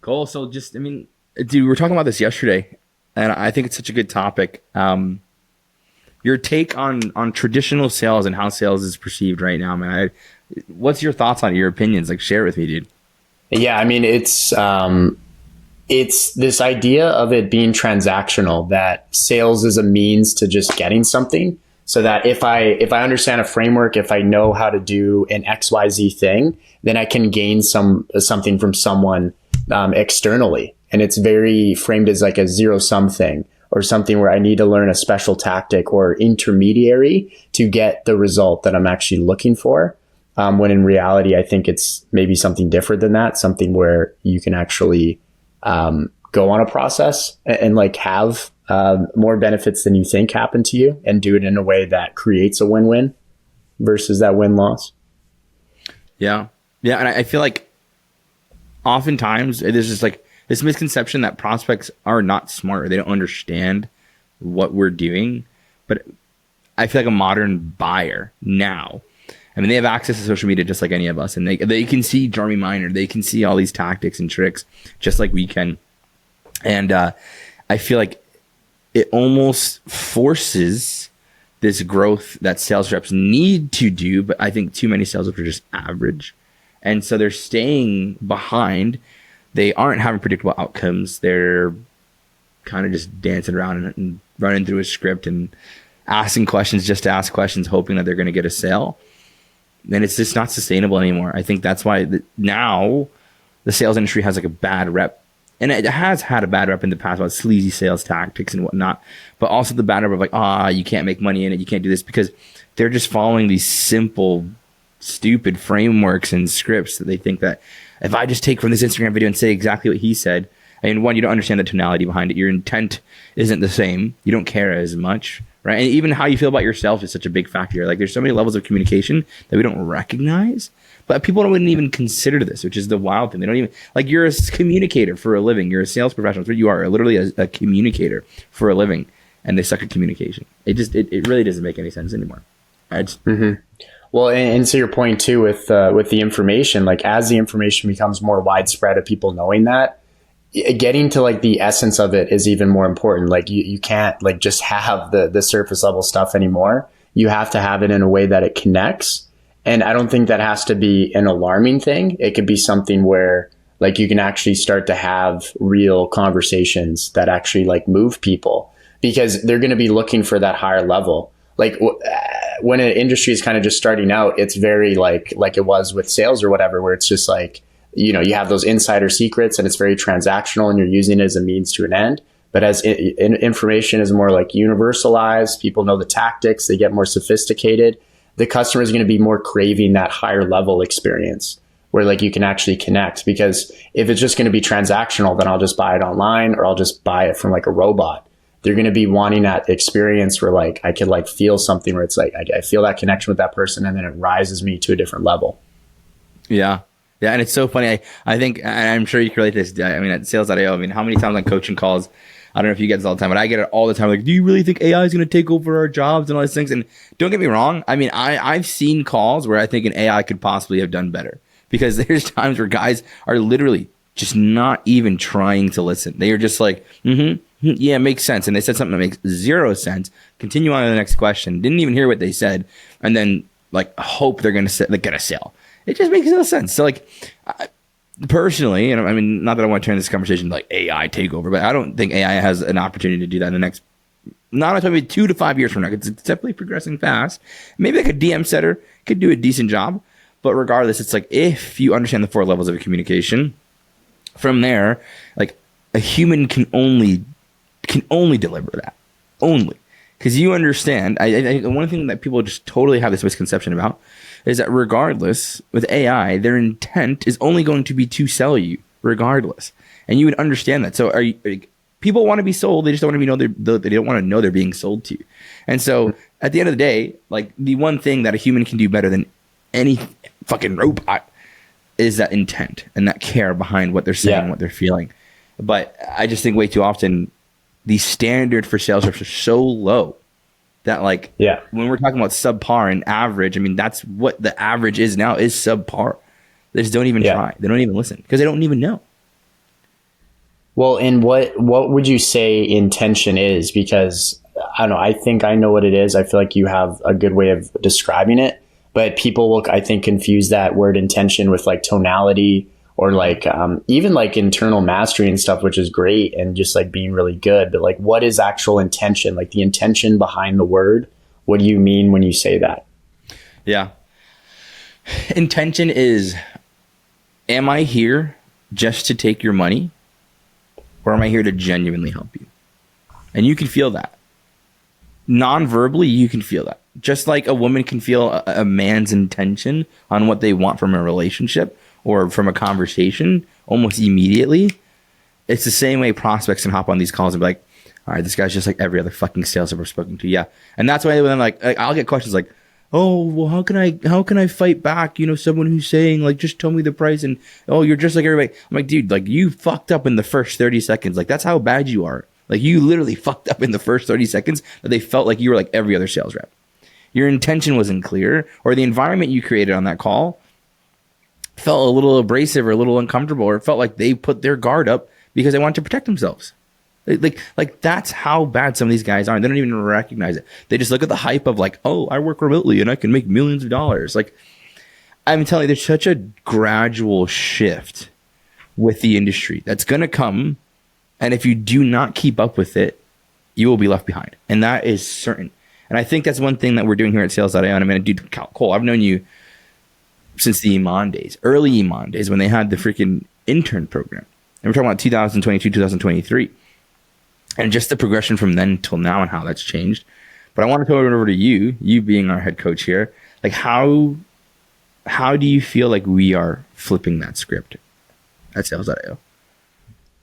Cole, so just, I mean, dude, we were talking about this yesterday, and I think it's such a good topic. Your take on traditional sales and how sales is perceived right now, man. What's your thoughts on it, your opinions? Like, share it with me, dude. Yeah, I mean, it's this idea of it being transactional, that sales is a means to just getting something. So that if I understand a framework, if I know how to do an XYZ thing, then I can gain something from someone externally. And it's very framed as like a zero sum thing, or something where I need to learn a special tactic or intermediary to get the result that I'm actually looking for. When in reality, I think it's maybe something different than that, something where you can actually go on a process and like have more benefits than you think happen to you, and do it in a way that creates a win-win versus that win-loss. Yeah. Yeah. And I feel like oftentimes there's just like this misconception that prospects are not smart, or they don't understand what we're doing. But I feel like a modern buyer now, I mean, they have access to social media just like any of us, and they can see Jeremy Miner, they can see all these tactics and tricks just like we can. And I feel like it almost forces this growth that sales reps need to do, but I think too many sales reps are just average. And so they're staying behind. They aren't having predictable outcomes. They're kind of just dancing around and running through a script and asking questions just to ask questions, hoping that they're going to get a sale. And it's just not sustainable anymore. I think that's why now the sales industry has like a bad rep. And it has had a bad rep in the past about sleazy sales tactics and whatnot, but also the bad rep of like, you can't make money in it, you can't do this, because they're just following these simple, stupid frameworks and scripts that they think that if I just take from this Instagram video and say exactly what he said, I mean, one, you don't understand the tonality behind it. Your intent isn't the same. You don't care as much, right? And even how you feel about yourself is such a big factor. Like, there's so many levels of communication that we don't recognize. But people wouldn't even consider this, which is the wild thing. They don't even, like, you're a communicator for a living. You're a sales professional. That's what you are, literally a communicator for a living. And they suck at communication. It really doesn't make any sense anymore. Well, and to your point too, with the information, like as the information becomes more widespread of people knowing that, getting to like the essence of it is even more important. Like you can't like just have the surface level stuff anymore. You have to have it in a way that it connects. And I don't think that has to be an alarming thing. It could be something where like you can actually start to have real conversations that actually like move people, because they're going to be looking for that higher level. Like when an industry is kind of just starting out, it's very like it was with sales or whatever, where it's just like, you know, you have those insider secrets and it's very transactional and you're using it as a means to an end. But as information is more like universalized, people know the tactics, they get more sophisticated. The customer is going to be more craving that higher level experience where like you can actually connect, because if it's just going to be transactional, then I'll just buy it online or I'll just buy it from like a robot. They're going to be wanting that experience where like I can like feel something where it's like I feel that connection with that person, and then it rises me to a different level. Yeah. Yeah. And it's so funny. I think, and I'm sure you can relate to this. I mean, at sales.io, I mean, how many times on coaching calls, I don't know if you get this all the time, but I get it all the time. Like, do you really think AI is going to take over our jobs and all these things? And don't get me wrong. I mean, I've seen calls where I think an AI could possibly have done better, because there's times where guys are literally just not even trying to listen. They are just like, yeah, it makes sense. And they said something that makes zero sense. Continue on to the next question. Didn't even hear what they said. And then like hope they're going to get a sale. It just makes no sense. So like personally, and I mean, not that I want to turn this conversation to like AI takeover, but I don't think AI has an opportunity to do that in the next, not maybe 2 to 5 years from now. It's definitely progressing fast. Maybe like a DM setter could do a decent job. But regardless, it's like if you understand the 4 levels of communication, from there, like a human can only deliver that. Only. Because you understand, one thing that people just totally have this misconception about is that regardless, with AI, their intent is only going to be to sell you, regardless. And you would understand that. So people want to be sold, they just don't want to they don't want to know they're being sold to. And so at the end of the day, like the one thing that a human can do better than any fucking robot is that intent and that care behind what they're saying, what they're feeling. But I just think way too often the standard for sales reps are so low that like when we're talking about subpar and average, I mean, that's what the average is now, is subpar. They just don't even try. They don't even listen because they don't even know. Well, and what would you say intention is? Because I don't know, I think I know what it is. I feel like you have a good way of describing it, but people will, I think, confuse that word intention with like tonality or like even like internal mastery and stuff, which is great and just like being really good. But like, what is actual intention? Like the intention behind the word. What do you mean when you say that? Yeah. Intention is, am I here just to take your money, or am I here to genuinely help you? And you can feel that. Non-verbally, you can feel that. Just like a woman can feel a man's intention on what they want from a relationship or from a conversation almost immediately. It's the same way prospects can hop on these calls and be like, all right, this guy's just like every other fucking sales I've ever spoken to. Yeah. And that's why when I'm like I'll get questions like, oh, well, how can I fight back? You know, someone who's saying like, just tell me the price, and oh, you're just like everybody. I'm like, dude, like you fucked up in the first 30 seconds. Like that's how bad you are. Like you literally fucked up in the first 30 seconds that they felt like you were like every other sales rep. Your intention wasn't clear, or the environment you created on that call felt a little abrasive or a little uncomfortable, or it felt like they put their guard up because they wanted to protect themselves. Like that's how bad some of these guys are. They don't even recognize it. They just look at the hype of like, oh, I work remotely and I can make millions of dollars. Like I'm telling you, there's such a gradual shift with the industry that's going to come. And if you do not keep up with it, you will be left behind. And that is certain. And I think that's one thing that we're doing here at Sales.io. And I mean, dude, Cole, I've known you since the Iman days, early Iman days when they had the freaking intern program. And we're talking about 2022, 2023. And just the progression from then till now and how that's changed. But I want to throw it over to you being our head coach here. Like how do you feel like we are flipping that script at Sales.io?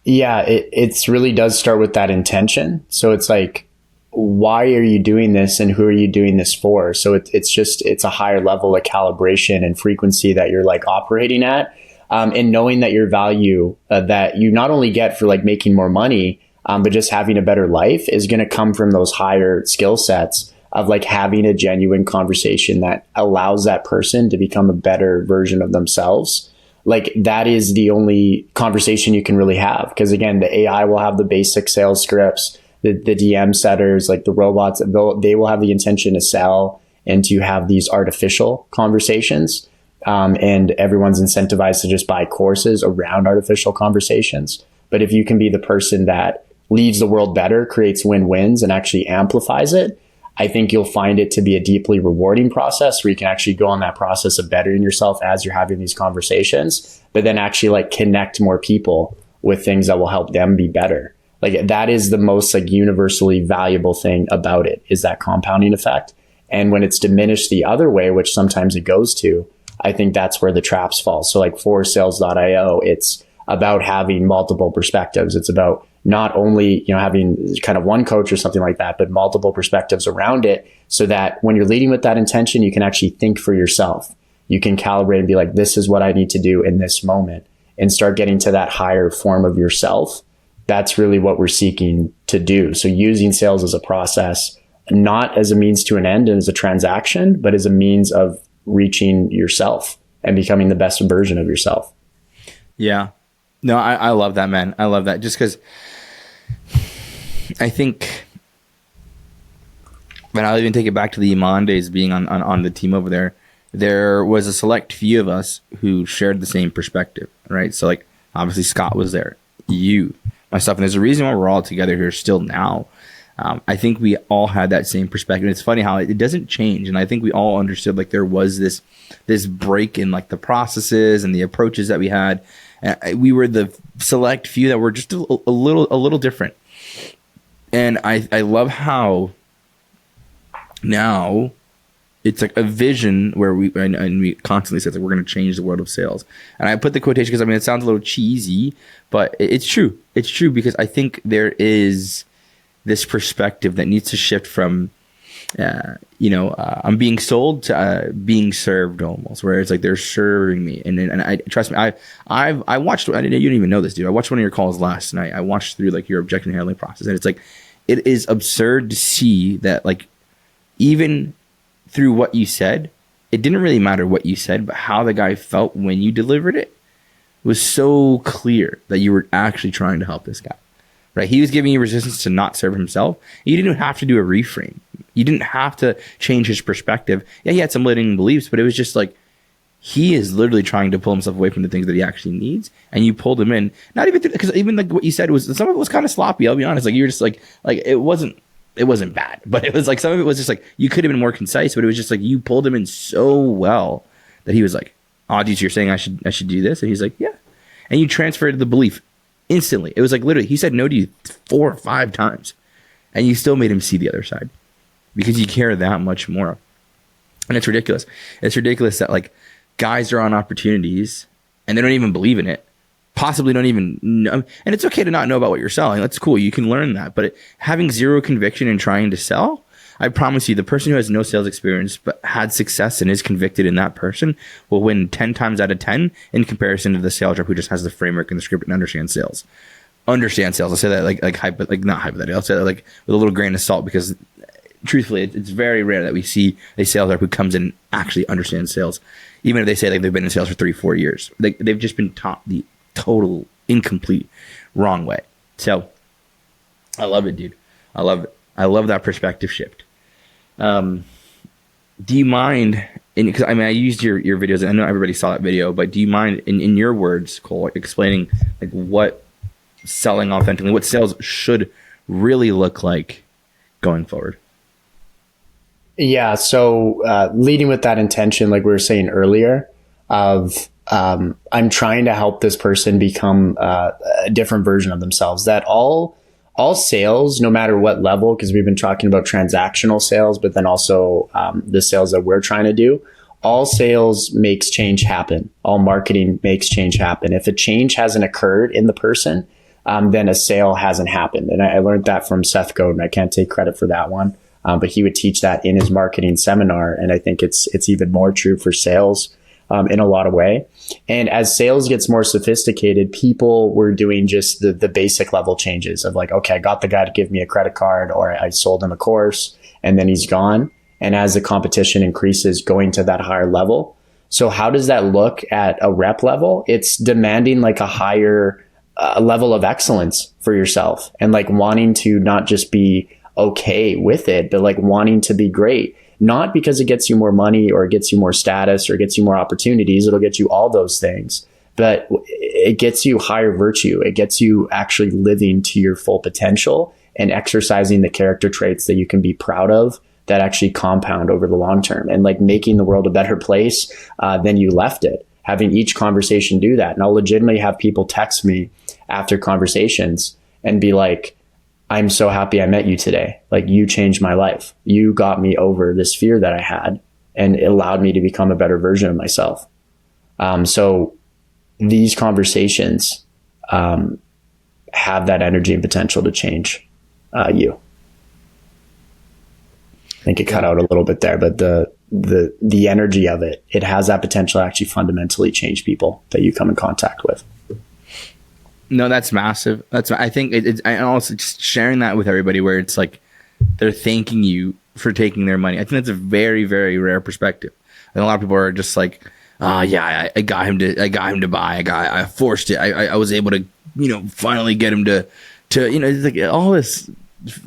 Yeah, it really does start with that intention. So it's like, why are you doing this and who are you doing this for? So it's a higher level of calibration and frequency that you're like operating at. And knowing that your value that you not only get for like making more money, but just having a better life is going to come from those higher skill sets of like having a genuine conversation that allows that person to become a better version of themselves. Like that is the only conversation you can really have. Because again, the AI will have the basic sales scripts, the DM setters, like the robots, they will have the intention to sell and to have these artificial conversations. And everyone's incentivized to just buy courses around artificial conversations. But if you can be the person that leaves the world better, creates win-wins, and actually amplifies it, I think you'll find it to be a deeply rewarding process where you can actually go on that process of bettering yourself as you're having these conversations, but then actually like connect more people with things that will help them be better. Like that is the most like universally valuable thing about it, is that compounding effect. And when it's diminished the other way, which sometimes it goes to, I think that's where the traps fall. So like for Sales.io, it's about having multiple perspectives. It's about not only, having kind of one coach or something like that, but multiple perspectives around it, so that when you're leading with that intention, you can actually think for yourself. You can calibrate and be like, this is what I need to do in this moment, and start getting to that higher form of yourself. That's really what we're seeking to do. So using sales as a process, not as a means to an end and as a transaction, but as a means of reaching yourself and becoming the best version of yourself. Yeah. No, I love that, man. I love that. Just because I think, but I'll even take it back to the Iman days being on the team over there. There was a select few of us who shared the same perspective, right? So like, obviously Scott was there, you, myself, and there's a reason why we're all together here still now. I think we all had that same perspective. It's funny how it doesn't change. And I think we all understood like there was this break in like the processes and the approaches that we had. We were the select few that were just a little different. And I love how now it's like a vision where we constantly say that we're going to change the world of sales. And I put the quotation because it sounds a little cheesy, but it's true. It's true because I think there is this perspective that needs to shift from, I'm being sold to being served almost, where it's like they're serving me. And I trust me, I watched. You didn't even know this, dude. I watched one of your calls last night. I watched through like your objection handling process, and it's like it is absurd to see that like even through what you said, it didn't really matter what you said, but how the guy felt when you delivered it was so clear that you were actually trying to help this guy, right? He was giving you resistance to not serve himself. You didn't have to do a reframe. You didn't have to change his perspective. Yeah, he had some limiting beliefs, but it was just like, he is literally trying to pull himself away from the things that he actually needs, and you pulled him in. Not even because even like what you said was, some of it was kind of sloppy. I'll be honest. Like, you were just like it wasn't bad, but it was like, some of it was just like, you could have been more concise, but it was just like, you pulled him in so well that he was like, "Oh, dude, you're saying I should do this?" And he's like, "Yeah," and you transferred the belief instantly. It was like, literally, he said no to you 4 or 5 times, and you still made him see the other side because you care that much more. And it's ridiculous. It's ridiculous that like, guys are on opportunities and they don't even believe in it, possibly don't even know. And it's okay to not know about what you're selling. That's cool. You can learn that. But having zero conviction in trying to sell, I promise you, the person who has no sales experience but had success and is convicted in that person will win 10 times out of 10 in comparison to the sales rep who just has the framework and the script and understands sales. I'll say that like not hypothetically. I'll say that like with a little grain of salt, because truthfully, it's very rare that we see a sales rep who comes in and actually understands sales. Even if they say like they've been in sales for 3-4 years, they've just been taught the total incomplete wrong way. So I love it, dude. I love it. I love that perspective shift. Do you mind, because I mean, I used your videos, and I know everybody saw that video, but do you mind in your words, Cole, explaining like what selling authentically, what sales should really look like going forward? Yeah. So leading with that intention, like we were saying earlier, of I'm trying to help this person become a different version of themselves. That all sales, no matter what level, because we've been talking about transactional sales, but then also the sales that we're trying to do, all sales makes change happen. All marketing makes change happen. If a change hasn't occurred in the person, then a sale hasn't happened. And I learned that from Seth Godin. I can't take credit for that one. But he would teach that in his marketing seminar. And I think it's even more true for sales in a lot of way. And as sales gets more sophisticated, people were doing just the basic level changes of like, okay, I got the guy to give me a credit card, or I sold him a course, and then he's gone. And as the competition increases, going to that higher level. So how does that look at a rep level? It's demanding like a higher level of excellence for yourself, and like wanting to not just be okay with it, but like wanting to be great, not because it gets you more money or it gets you more status or it gets you more opportunities. It'll get you all those things, but it gets you higher virtue. It gets you actually living to your full potential and exercising the character traits that you can be proud of that actually compound over the long term, and like making the world a better place than you left it. Having each conversation do that. And I'll legitimately have people text me after conversations and be like, "I'm so happy I met you today. Like, you changed my life. You got me over this fear that I had, and it allowed me to become a better version of myself." So these conversations have that energy and potential to change you. I think it cut out a little bit there, but the energy of it has that potential to actually fundamentally change people that you come in contact with. No, that's massive. I think it's I also just sharing that with everybody, where it's like they're thanking you for taking their money. I think that's a very, very rare perspective. And a lot of people are just like, "Oh yeah, I got him to buy. I forced it. I was able to, finally get him to it's like all this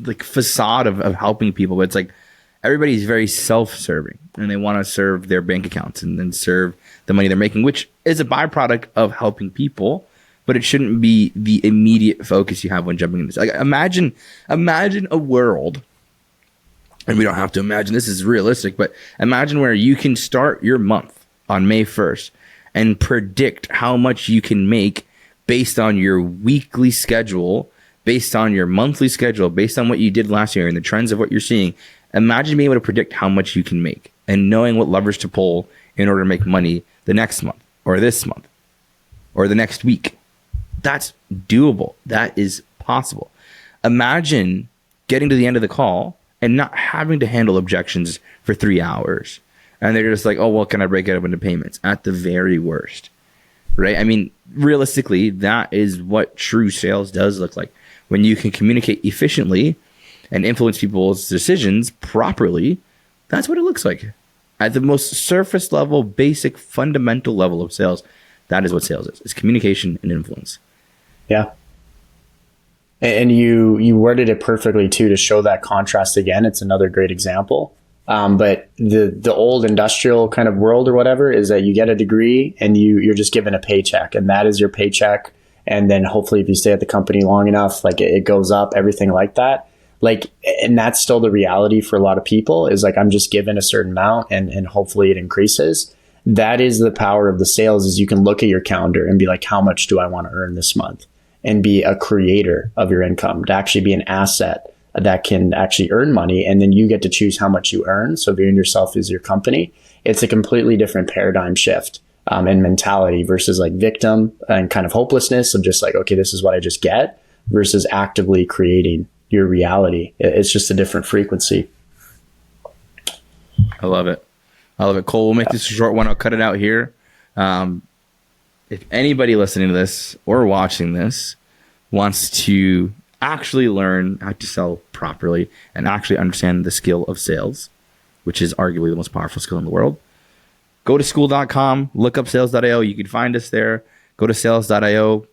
like facade of helping people." But it's like everybody's very self-serving, and they want to serve their bank accounts and then serve the money they're making, which is a byproduct of helping people. But it shouldn't be the immediate focus you have when jumping into this. Like, imagine a world, and we don't have to imagine this is realistic, but imagine where you can start your month on May 1st and predict how much you can make based on your weekly schedule, based on your monthly schedule, based on what you did last year and the trends of what you're seeing. Imagine being able to predict how much you can make and knowing what levers to pull in order to make money the next month or this month or the next week. That's doable. That is possible. Imagine getting to the end of the call and not having to handle objections for 3 hours. And they're just like, "Oh, well, can I break it up into payments?" At the very worst, right? I mean, realistically, that is what true sales does look like. When you can communicate efficiently and influence people's decisions properly, that's what it looks like. At the most surface level, basic, fundamental level of sales, That is what sales is. It's communication and influence. Yeah. And you worded it perfectly too, to show that contrast again. It's another great example. But the old industrial kind of world or whatever is that you get a degree and you're just given a paycheck, and that is your paycheck. And then hopefully if you stay at the company long enough, like it goes up, everything like that. Like, and that's still the reality for a lot of people, is like, I'm just given a certain amount and hopefully it increases. That is the power of the sales, is you can look at your calendar and be like, how much do I want to earn this month? And be a creator of your income, to actually be an asset that can actually earn money. And then you get to choose how much you earn. So viewing yourself as your company, it's a completely different paradigm shift and mentality, versus like victim and kind of hopelessness of just like, okay, this is what I just get, versus actively creating your reality. It's just a different frequency. I love it. Cole, we'll make this a short one. I'll cut it out here. If anybody listening to this or watching this wants to actually learn how to sell properly and actually understand the skill of sales, which is arguably the most powerful skill in the world, go to school.com, look up sales.io. You can find us there. Go to sales.io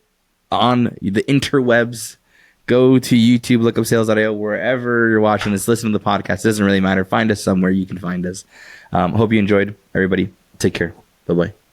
on the interwebs. Go to YouTube, look up sales.io. Wherever you're watching this, listen to the podcast. It doesn't really matter. Find us somewhere you can find us. Hope you enjoyed, everybody. Take care. Bye-bye.